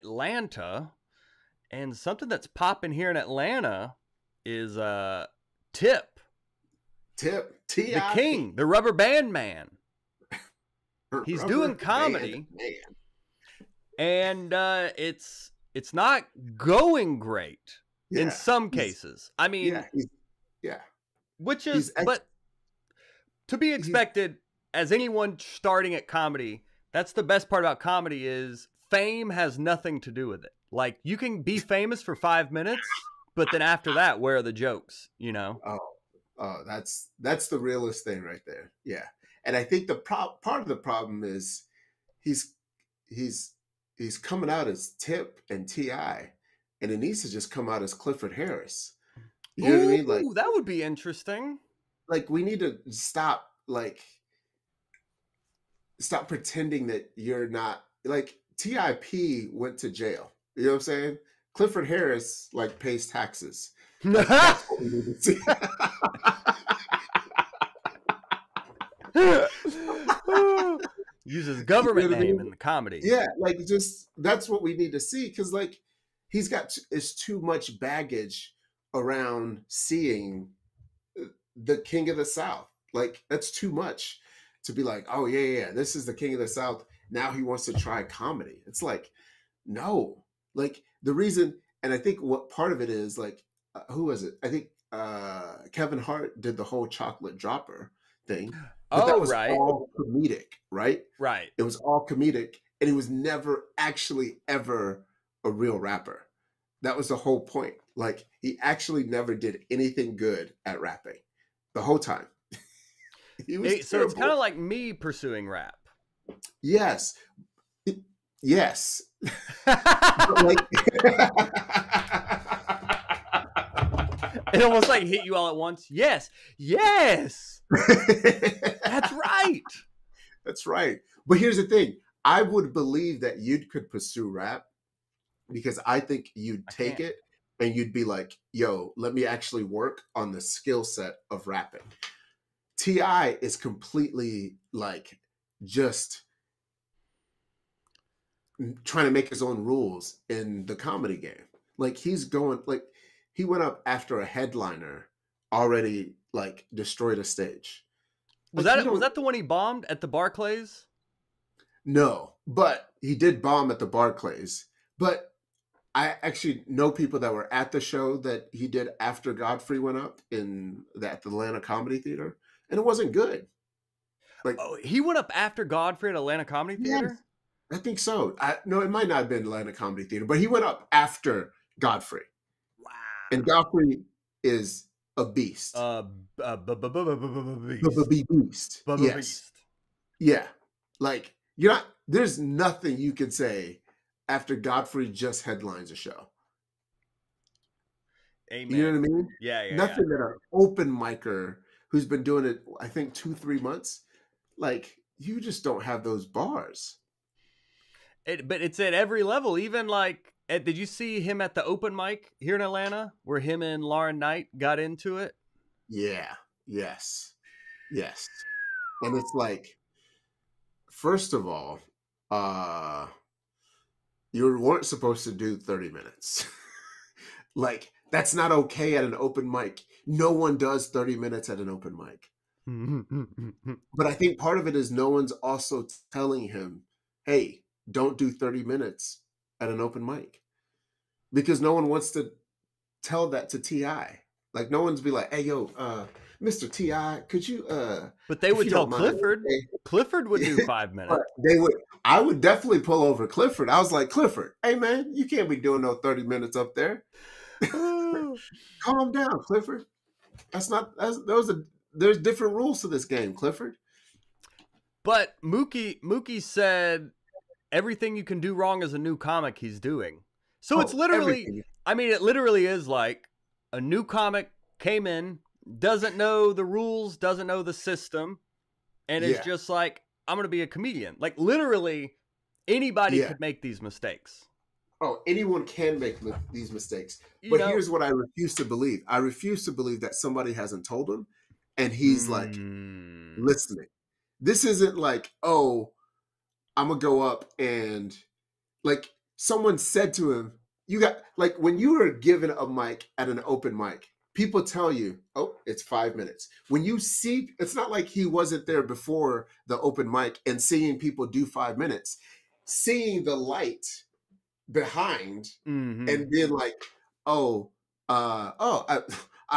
Atlanta, and something that's popping here in Atlanta is Tip, the T.I.P. King, the Rubber Band Man. He's Rubber doing band comedy, man. and it's not going great in Yeah. some cases. I mean, Yeah. He's, yeah. which is, He's but to be he's expected as anyone starting at comedy. That's the best part about comedy is fame has nothing to do with it. Like you can be famous for 5 minutes, but then after that, where are the jokes? You know? oh that's the realest thing right there. Yeah. And I think the part of the problem is he's he's he's coming out as Tip and T.I., and it needs to just come out as Clifford Harris. You know what I mean? Ooh, that would be interesting. Like we need to stop pretending that you're not like TIP went to jail. You know what I'm saying? Clifford Harris like pays taxes. Like that's what we need to see. Uses You know government what I name mean? in the comedy. Yeah, like just that's what we need to see because like he's got is too much baggage around seeing the King of the South. Like that's too much to be like, oh yeah, this is the King of the South. Now he wants to try comedy. It's like, no, like the reason, and I think what part of it is like, who was it? I think Kevin Hart did the whole chocolate dropper thing, but that Oh, was right. all comedic, right? Right. It was all comedic, and he was never actually ever a real rapper. That was the whole point. Like he actually never did anything good at rapping the whole time. He was So it's kind terrible. of like me pursuing rap. Yes. Yes. But It like almost like hit you all at once. Yes. Yes. That's right. That's right. But here's the thing. I would believe that you could pursue rap because I think you'd I take can't. it and you'd be like, yo, let me actually work on the skill set of rapping. T.I. is completely like just trying to make his own rules in the comedy game. Like he's going like he went up after a headliner already like destroyed a stage. Was Like you that was don't that the one he bombed at the Barclays? know, but he did bomb at the Barclays. But I actually know people that were at the show that he did after Godfrey went up at the Atlanta Comedy Theater, and it wasn't good. Like, Oh, he went up after Godfrey at Atlanta Comedy yes, Theater? I think so. No, it might not have been Atlanta Comedy Theater, but he went up after Godfrey, and Wow. Godfrey is a beast. Beast. Beast. Yes. Beast. Yeah. Like you're not. There's nothing you could say after Godfrey just headlines a show. You know Amen. what I mean? Yeah. Nothing that an open micer who's been doing it, I think 2-3 months, like you just don't have those bars. But it's at every level. Even like, did you see him at the open mic here in Atlanta where him and Lauren Knight got into it? Yeah. Yes. Yes. And it's like, first of all, you weren't supposed to do 30 minutes. Like, that's not okay at an open mic. No one does 30 minutes at an open mic. But I think part of it is no one's also telling him, hey, don't do 30 minutes at an open mic. Because no one wants to tell that to T.I. Like, no one's be like, hey, yo, Mr. T.I., could you, But they if would you tell don't mind, Clifford. Clifford would do 5 minutes. they would. I would definitely pull over Clifford. I was like, Clifford, hey, man, you can't be doing no 30 minutes up there. Calm down, Clifford. There's different rules to this game, Clifford. But Mookie said everything you can do wrong as a new comic he's doing. So it's literally, everything. I mean, it literally is like a new comic came in, doesn't know the rules, doesn't know the system, and is just like, I'm going to be a comedian. Like literally anybody could make these mistakes. Oh, anyone can make these mistakes. But here's what I refuse to believe. I refuse to believe that somebody hasn't told him and he's like listening. This isn't like, oh, I'm going to go up and like someone said to him, you got, like, when you were given a mic at an open mic, people tell you, oh, it's 5 minutes. When you see, it's not like he wasn't there before the open mic and seeing people do 5 minutes, seeing the light behind and being like, I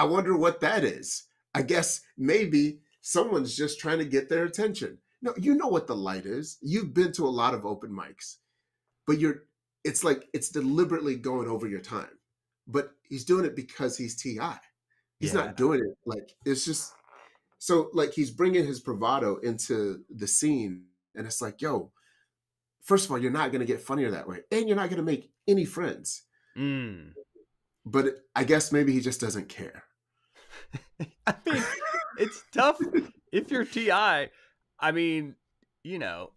wonder what that is. I guess maybe someone's just trying to get their attention. No, you know what the light is. You've been to a lot of open mics, but it's like it's deliberately going over your time. But he's doing it because he's T.I. He's not doing it like, it's just, so like he's bringing his bravado into the scene, and it's like, yo, first of all, you're not going to get funnier that way, and you're not going to make any friends. But I guess maybe he just doesn't care. I mean, it's tough if you're T.I. I mean, you know,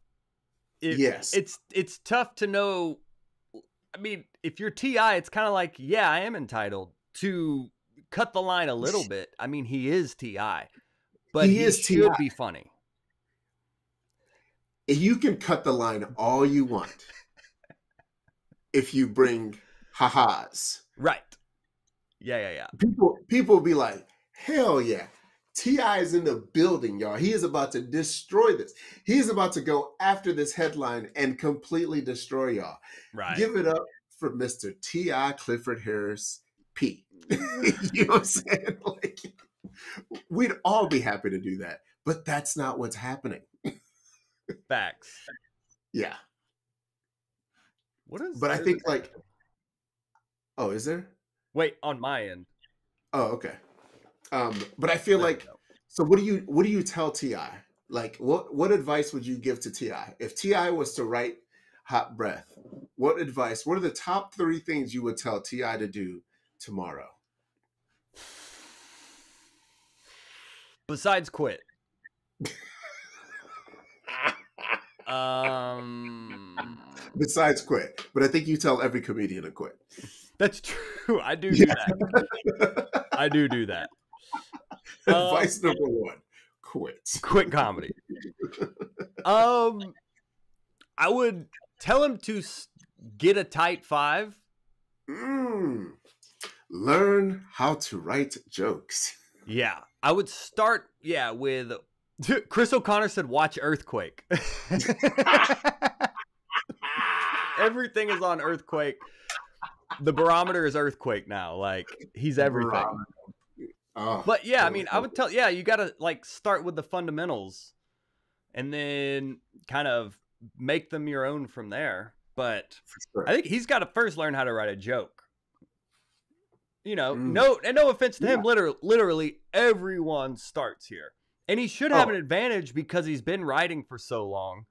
it's tough to know. I mean, if you're T.I., it's kind of like, yeah, I am entitled to cut the line a little bit. I mean, he is T.I., but he should be funny. You can cut the line all you want if you bring ha-has. Right. Yeah. People be like, hell yeah. T.I. is in the building, y'all. He is about to destroy this. He's about to go after this headline and completely destroy y'all. Right. Give it up for Mr. T.I. Clifford Harris P. You know what I'm saying? Like, we'd all be happy to do that, but that's not what's happening. Facts. Yeah. What is? But I think like, oh, is there? Wait, on my end. Oh, okay. But I feel like, so what do you tell T.I.? Like, what advice would you give to T.I.? If T.I. was to write Hot Breath, what are the top 3 things you would tell T.I. to do tomorrow? Besides quit. Besides quit. But I think you tell every comedian to quit. That's true. I do that. I do that. Advice number 1, quit. Quit comedy. I would tell him to get a tight 5. Learn how to write jokes. Yeah. I would start, with Chris O'Connor said, watch Earthquake. Everything is on Earthquake. The barometer is Earthquake now. Like, he's everything. But yeah, I mean, I would tell, you got to like start with the fundamentals and then kind of make them your own from there. But I think he's got to first learn how to write a joke. You know, no offense to him, literally everyone starts here. And he should have an advantage because he's been writing for so long.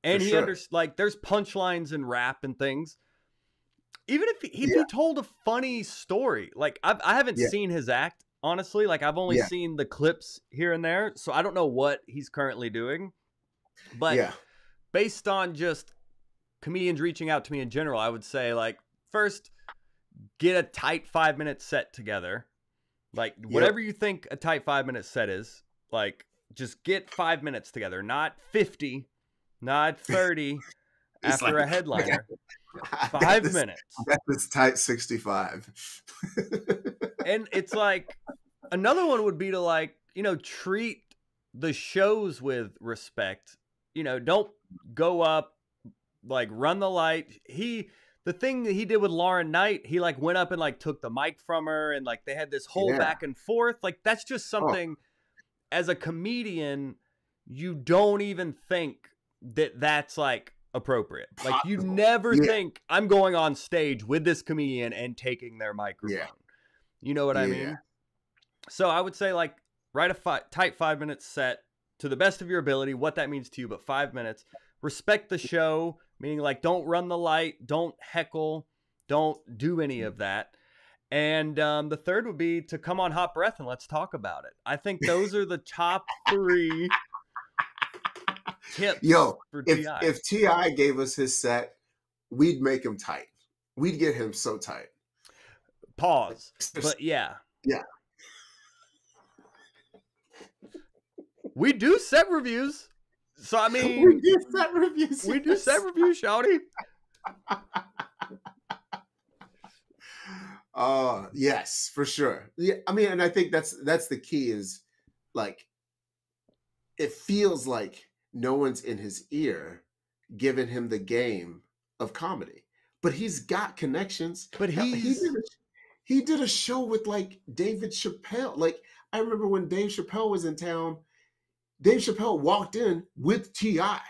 And he like there's punchlines and rap and things. Even if he told a funny story, like I haven't seen his act, honestly. Like I've only seen the clips here and there, so I don't know what he's currently doing. But based on just comedians reaching out to me in general, I would say like first get a tight 5-minute set together. Like whatever you think a tight 5-minute set is, like just get 5 minutes together, not 50, not 30 after like, a headliner. 5 minutes. That's tight 65. And it's like another one would be to like, treat the shows with respect. Don't go up, like run the light. The thing that he did with Lauren Knight, he like went up and like took the mic from her and like they had this whole back and forth. Like that's just something as a comedian, you don't even think that that's like appropriate. Like you never think I'm going on stage with this comedian and taking their microphone. You know what I mean? So I would say like write a tight 5-minute set to the best of your ability, what that means to you, but 5 minutes. Respect the show, meaning like don't run the light, don't heckle, don't do any of that. And the third would be to come on Hot Breath and let's talk about it. I think those are the top 3 tips. For T.I. If T.I. gave us his set, we'd make him tight. We'd get him so tight. Pause. But yeah. We do set reviews. So I mean, we do set reviews. We do set reviews, shawty. Yes, for sure. Yeah, I mean, and I think that's the key is like it feels like no one's in his ear giving him the game of comedy. But he's got connections. But Hell, he's he did a show with like David Chappelle. Like I remember when Dave Chappelle was in town, Dave Chappelle walked in with T.I.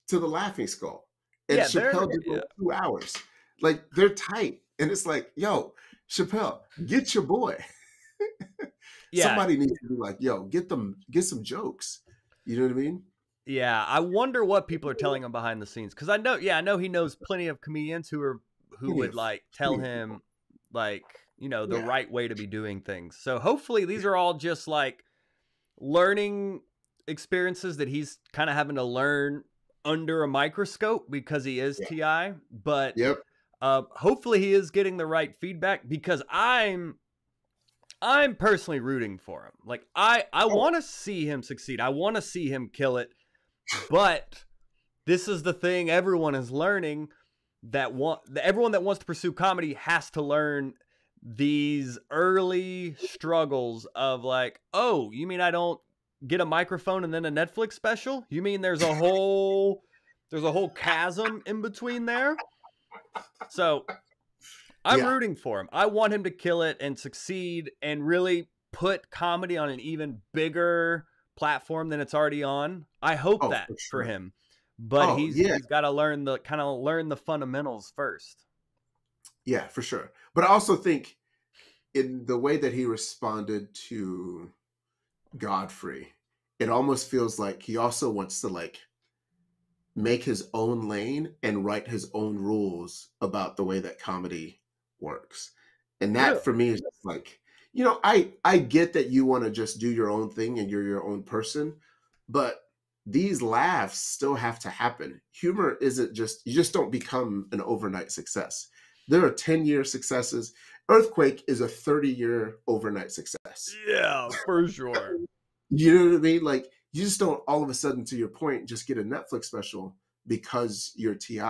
to the Laughing Skull. And yeah, Chappelle did yeah, 2 hours. Like they're tight. And it's like, yo, Chappelle, get your boy. yeah, Somebody needs to be like, yo, get some jokes. You know what I mean? yeah. I wonder what people are telling him behind the scenes because I know he knows plenty of comedians who Plenty would of like tell plenty of people. him like the Yeah. right way to be doing things. So hopefully these are all just like learning experiences that he's kind of having to learn under a microscope because he is Yeah. Ti. But Yep. hopefully he is getting the right feedback because I'm personally rooting for him. Like I Oh, want to see him succeed. I want to see him kill it. But this is the thing everyone is learning everyone that wants to pursue comedy has to learn these early struggles of like, oh, you mean I don't get a microphone and then a Netflix special? You mean there's a whole chasm in between there? So I'm yeah. rooting for him. I want him to kill it and succeed and really put comedy on an even bigger platform than it's already on. I hope Oh, that for for sure. him. But Oh, he's yeah. got to learn the fundamentals first. Yeah, for sure. But I also think in the way that he responded to Godfrey, it almost feels like he also wants to like make his own lane and write his own rules about the way that comedy works. And that Really? for me is just like, I get that you want to just do your own thing and you're your own person, but these laughs still have to happen. Humor isn't just you just don't become an overnight success. There are 10-year successes. Earthquake is a 30-year overnight success. Yeah, for sure. You know what I mean? Like you just don't all of a sudden, to your point, just get a Netflix special because you're Ti.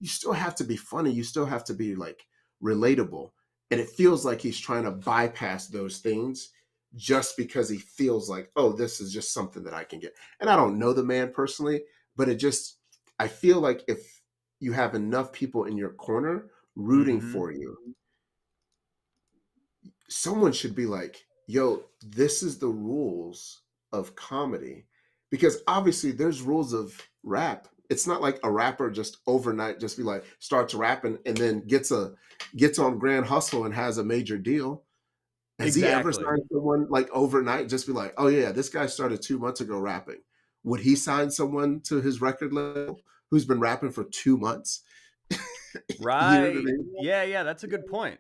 You still have to be funny. You still have to be like relatable. And it feels like he's trying to bypass those things just because he feels like, oh, this is just something that I can get. And I don't know the man personally, but I feel like if you have enough people in your corner rooting Mm-hmm. for you, someone should be like, yo, this is the rules of comedy. Because obviously there's rules of rap. It's not like a rapper just overnight just be like starts rapping and then gets on Grand Hustle and has a major deal. Has he ever Exactly. signed someone like overnight just be like, oh yeah, this guy started 2 months ago rapping? Would he sign someone to his record label who's been rapping for 2 months? You know what I Right. mean? Yeah, yeah, that's a good point.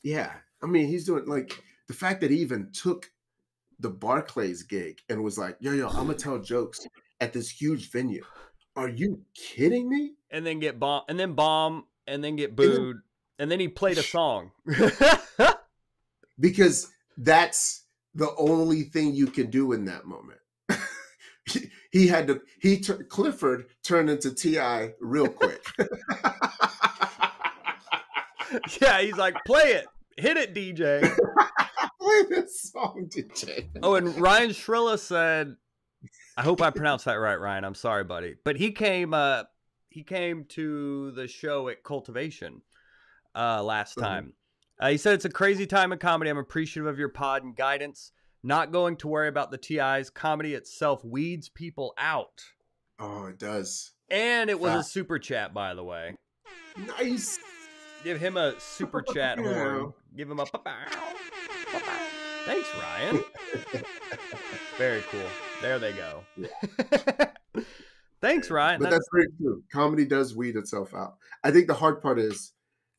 Yeah. I mean, he's doing like the fact that he even took the Barclays gig and was like, yo, I'm gonna tell jokes at this huge venue. Are you kidding me? And then get bomb, and then get And then booed, and then he played a song. because that's the only thing you can do in that moment. he had to Clifford turned into Ti real quick. Yeah, he's like, play it, hit it, DJ. Play this song, DJ. Oh, and Ryan Shrilla said, I hope I pronounced that right, Ryan. I'm sorry, buddy. But he came to the show at Cultivation last time. He said it's a crazy time in comedy. I'm appreciative of your pod and guidance. Not going to worry about the TIs. Comedy itself weeds people out. Oh, it does. And it was a Fact. super chat, by the way. Nice. Give him a super chat horn. Give him a thanks, Ryan. Very cool. There they go. Yeah. Thanks, Ryan. But that's very true. Comedy does weed itself out. I think the hard part is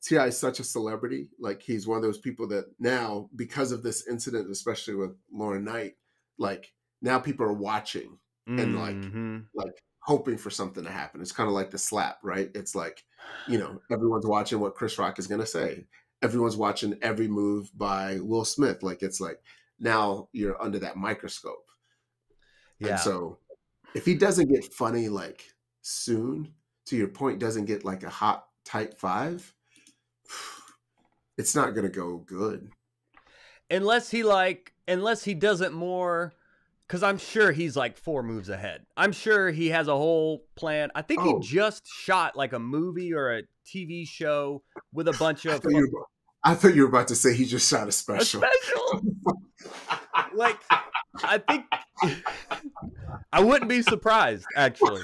T.I. is such a celebrity. Like he's one of those people that now, because of this incident, especially with Lauren Knight, like now people are watching and like hoping for something to happen. It's kind of like the slap, right? It's like, everyone's watching what Chris Rock is going to say. Everyone's watching every move by Will Smith. Like it's like now you're under that microscope. Yeah. And so if he doesn't get funny like soon, to your point, doesn't get like a hot type 5, it's not going to go good. Unless he does it more, because I'm sure he's like 4 moves ahead. I'm sure he has a whole plan. I think he just shot like a movie or a TV show with a bunch of... I thought you were about to say he just shot a special. A special? Like, I think... I wouldn't be surprised, actually.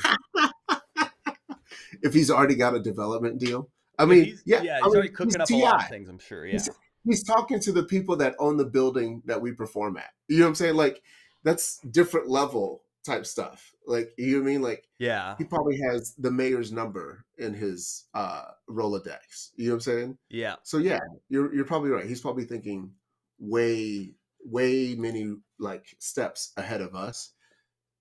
If he's already got a development deal. I mean, he's already cooking up a lot of things, I'm sure, yeah. He's talking to the people that own the building that we perform at. You know what I'm saying? Like, that's different level type stuff. Like, you know what I mean? Like, yeah, he probably has the mayor's number in his Rolodex. You know what I'm saying? Yeah. So yeah, you're probably right. He's probably thinking way many like steps ahead of us.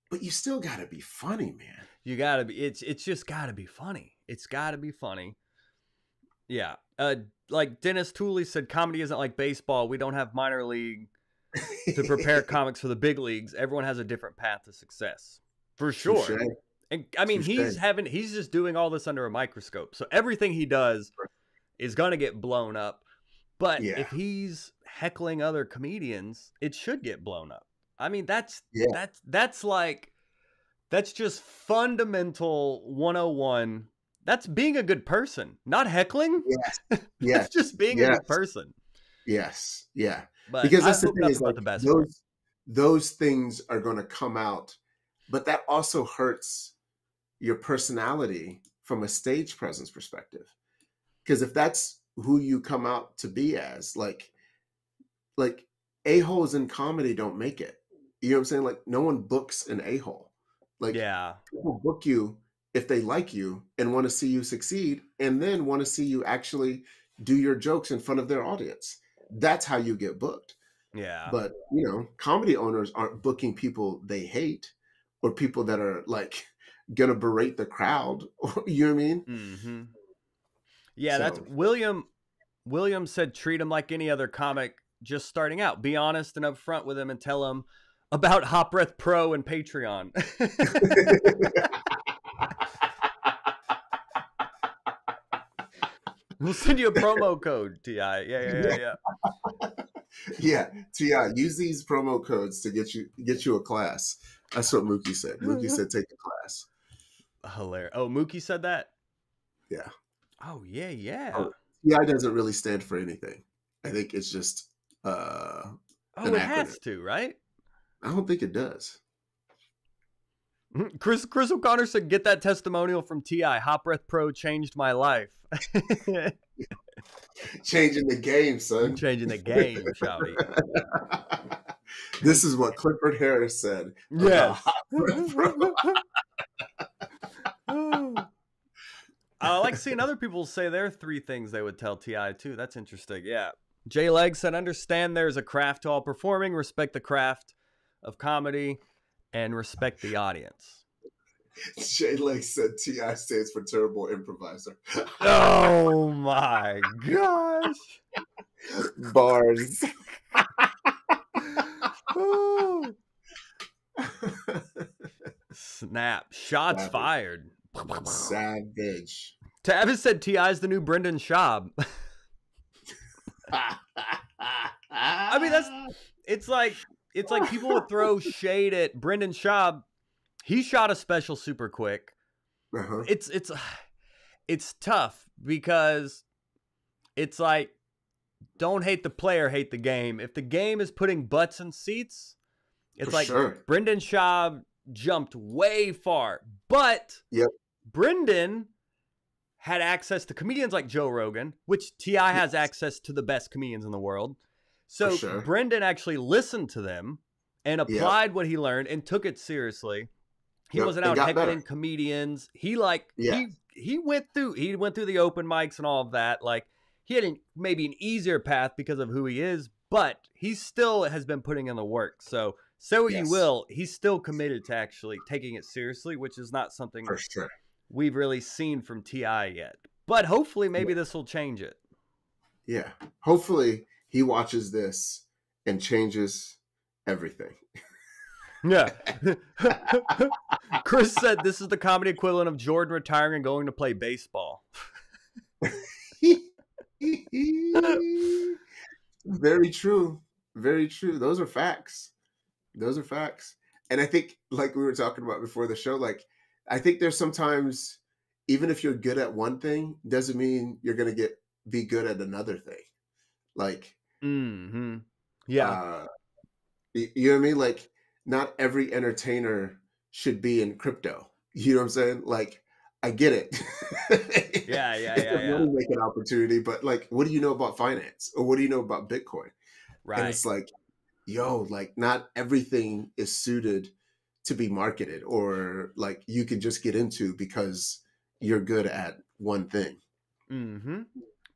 But you still gotta be funny, man. You gotta be. It's just gotta be funny. It's gotta be funny. Yeah. Like Dennis Tooley said, comedy isn't like baseball. We don't have minor league to prepare comics for the big leagues. Everyone has a different path to success, for sure. Touché. And I mean, Touché. he's just doing all this under a microscope. So everything he does is gonna get blown up. But if he's heckling other comedians, it should get blown up. I mean, that's just fundamental 101. That's being a good person, not heckling. Yes. That's just being a good person. Yes. Yeah. But because that's the thing, is like like those things are going to come out, but that also hurts your personality from a stage presence perspective. Because if that's who you come out to be as, like a-holes in comedy don't make it. You know what I'm saying? Like, no one books an a-hole. Like, people book you if they like you and want to see you succeed, and then want to see you actually do your jokes in front of their audience. That's how you get booked. Yeah. But, you know, comedy owners aren't booking people they hate or people that are like going to berate the crowd. You know what I mean? Mm-hmm. Yeah, that's William said, treat him like any other comic just starting out. Be honest and upfront with him and tell him about Hot Breath Pro and Patreon. We'll send you a promo code, T.I. Yeah. Yeah, T.I., use these promo codes to get you a class. That's what Mookie said. Mookie said take a class. Hilarious. Oh, Mookie said that? Yeah. Oh, yeah. Oh, T.I. doesn't really stand for anything. I think it's just it has to, right? I don't think it does. Chris O'Connor said, get that testimonial from T.I. Hot Breath Pro changed my life. Changing the game, son. Changing the game, shouty. This is what Clifford Harris said. Yes. I like seeing other people say their 3 things they would tell T.I. too. That's interesting. Yeah. Jay Leg said, understand there's a craft to all performing, respect the craft of comedy, and respect the audience. Jay Leg said T.I. stands for terrible improviser. Oh my gosh. Bars. Snap. Shots fired. Savage. Tavis said T.I.'s the new Brendan Schaub. I mean, it's like people would throw shade at Brendan Schaub. He shot a special super quick. Uh-huh. It's tough because it's like, don't hate the player, hate the game. If the game is putting butts in seats, it's For like sure. Brendan Schaub jumped way far, but Brendan had access to comedians like Joe Rogan, which T.I. has access to the best comedians in the world. So Brendan actually listened to them and applied what he learned and took it seriously. He wasn't out heckling comedians. He he went through the open mics and all of that. Like, he had maybe an easier path because of who he is, but he still has been putting in the work. So say what you will, he's still committed to actually taking it seriously, which is not something we've really seen from T.I. yet. But hopefully maybe this will change it. Yeah. Hopefully he watches this and changes everything. Yeah. Chris said this is the comedy equivalent of Jordan retiring and going to play baseball. Very true. Very true. Those are facts. Those are facts. And I think, like we were talking about before the show, like I think there's sometimes, even if you're good at one thing, doesn't mean you're gonna be good at another thing. Like, yeah, you know what I mean? Like, not every entertainer should be in crypto. You know what I'm saying? Like, I get it. yeah. It's a money making opportunity, but like, what do you know about finance, or what do you know about Bitcoin? Right. And it's like, yo, like not everything is suited to be marketed, or like you can just get into because you're good at one thing.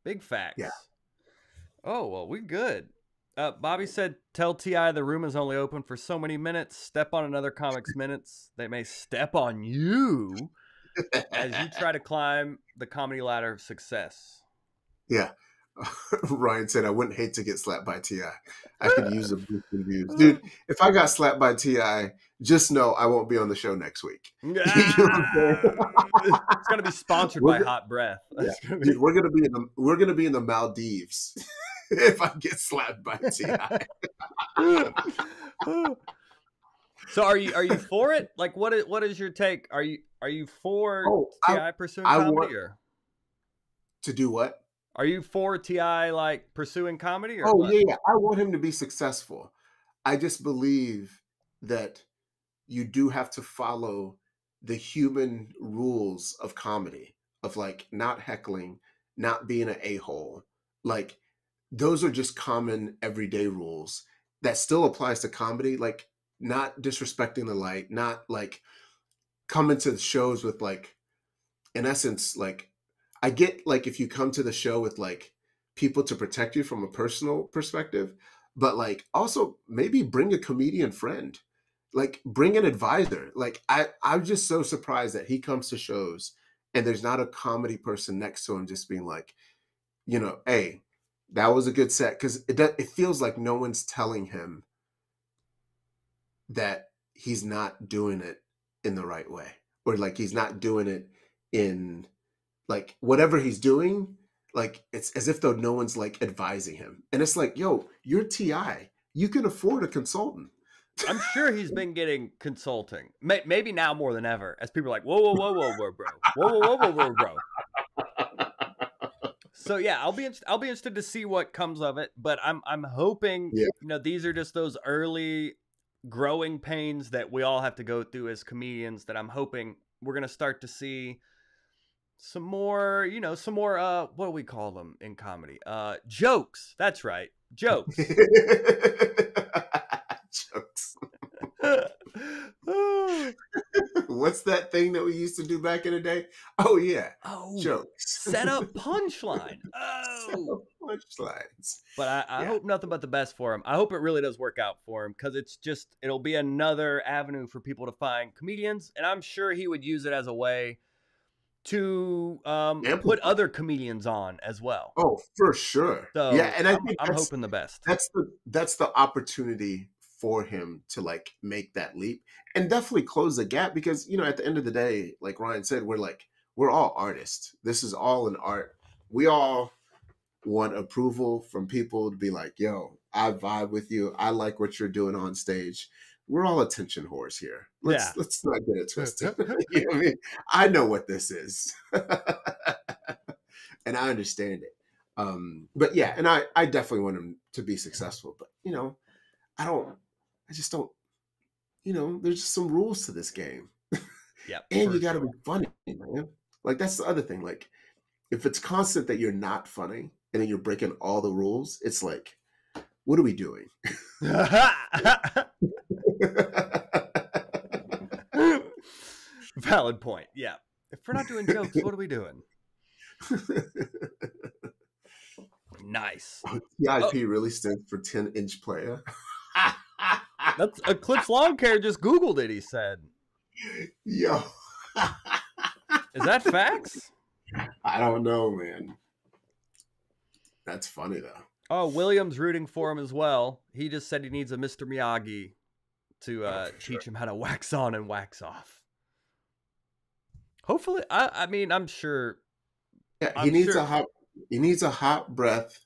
Big facts. Yeah. Oh, well, we're good. Bobby said, tell T.I. the room is only open for so many minutes. Step on another comic's minutes. They may step on you as you try to climb the comedy ladder of success. Yeah. Ryan said, I wouldn't hate to get slapped by T.I. I could use a boost in views. Dude, if I got slapped by T.I., just know I won't be on the show next week. It's going to be sponsored by Hot Breath. Yeah. Dude, we're going to be in the Maldives if I get slapped by T.I. So are you for it? Like, what is your take? Are you for T.I. pursuing comedy? Or to do what? Are you for T.I. like pursuing comedy? Or what? Yeah. I want him to be successful. I just believe that you do have to follow the human rules of comedy, of like not heckling, not being an a-hole. Like, those are just common everyday rules that still applies to comedy. Like, not disrespecting the light, not like coming to the shows with like, in essence, like, I get like if you come to the show with like people to protect you from a personal perspective, but like also maybe bring a comedian friend, like bring an advisor. Like I'm just so surprised that he comes to shows and there's not a comedy person next to him just being like, you know, hey, that was a good set. Because it feels like no one's telling him that he's not doing it in the right way, or like he's not doing it in like whatever he's doing. Like, it's as if though no one's like advising him. And it's like, yo, you're T.I. You can afford a consultant. I'm sure he's been getting consulting. Maybe now more than ever, as people are like, whoa, bro. Whoa, bro. So yeah, I'll be interested to see what comes of it. But I'm hoping, you know, these are just those early growing pains that we all have to go through as comedians, that I'm hoping we're going to start to see some more, what do we call them in comedy? Jokes. That's right. Jokes. Jokes. What's that thing that we used to do back in the day? Oh yeah. Jokes. Set up punchline. Punchlines. But I hope nothing but the best for him. I hope it really does work out for him, because it'll be another avenue for people to find comedians, and I'm sure he would use it as a way to put other comedians on as well. Oh, for sure. So yeah, and I'm hoping the best. That's the opportunity for him to like make that leap and definitely close the gap, because you know, at the end of the day, like Ryan said, we're all artists. This is all an art. We all want approval from people to be like, yo, I vibe with you. I like what you're doing on stage. We're all attention whores here. Let's not get it twisted. You know what I mean? I know what this is. And I understand it. But yeah, and I definitely want him to be successful. But you know, I just don't, you know, there's just some rules to this game. Yeah. And you gotta be funny, man. Like, that's the other thing. Like, if it's constant that you're not funny and then you're breaking all the rules, it's like, what are we doing? Valid point. Yeah. If we're not doing jokes, what are we doing? Nice. TIP really stands for 10-inch player. That's Eclipse Lawn Care just Googled it, he said. Yo. Is that facts? I don't know, man. That's funny though. Oh, William's rooting for him as well. He just said he needs a Mr. Miyagi to for teach sure. him how to wax on and wax off. Hopefully, I mean, I'm sure. Yeah, I'm sure he needs a hot breath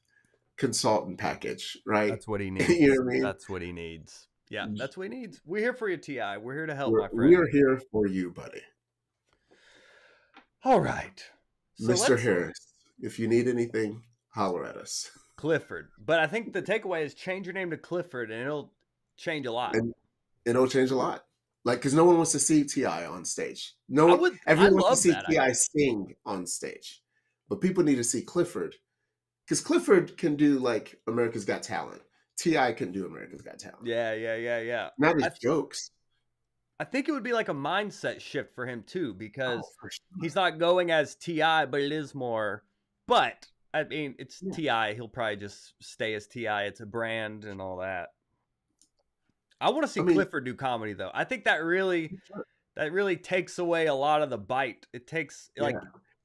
consultant package, right? that's what he You needs. know what I mean? That's what he needs. Yeah, that's what he needs. We're here for you, Ti. We're here to help, my We friend. are here for you, buddy. All right. So Mr. Harris, if you need anything, holler at us. Clifford. But I think the takeaway is change your name to Clifford, and it'll change a lot. And it'll change a lot. Like, because no one wants to see T.I. on stage. I Everyone wants to love see that T.I. idea. sing on stage. But people need to see Clifford. Because Clifford can do, like, America's Got Talent. T.I. can do America's Got Talent. Yeah. Not his jokes. I think it would be like a mindset shift for him, too, because For sure. he's not going as T.I., but it is more. But, I mean, it's T.I. He'll probably just stay as T.I. It's a brand and all that. I want to see Clifford do comedy, though. I think that really takes away a lot of the bite. It takes, like...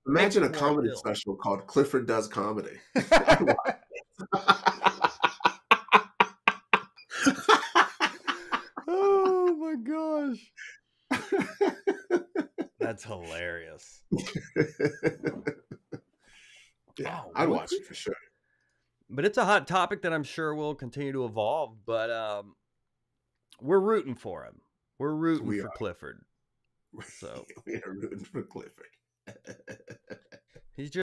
Imagine a comedy special called Clifford Does Comedy. Oh my gosh. That's hilarious. Yeah, I'd watch it for sure. But it's a hot topic that I'm sure will continue to evolve. But we're rooting for him. We're rooting for Clifford. So we are rooting for Clifford. he's just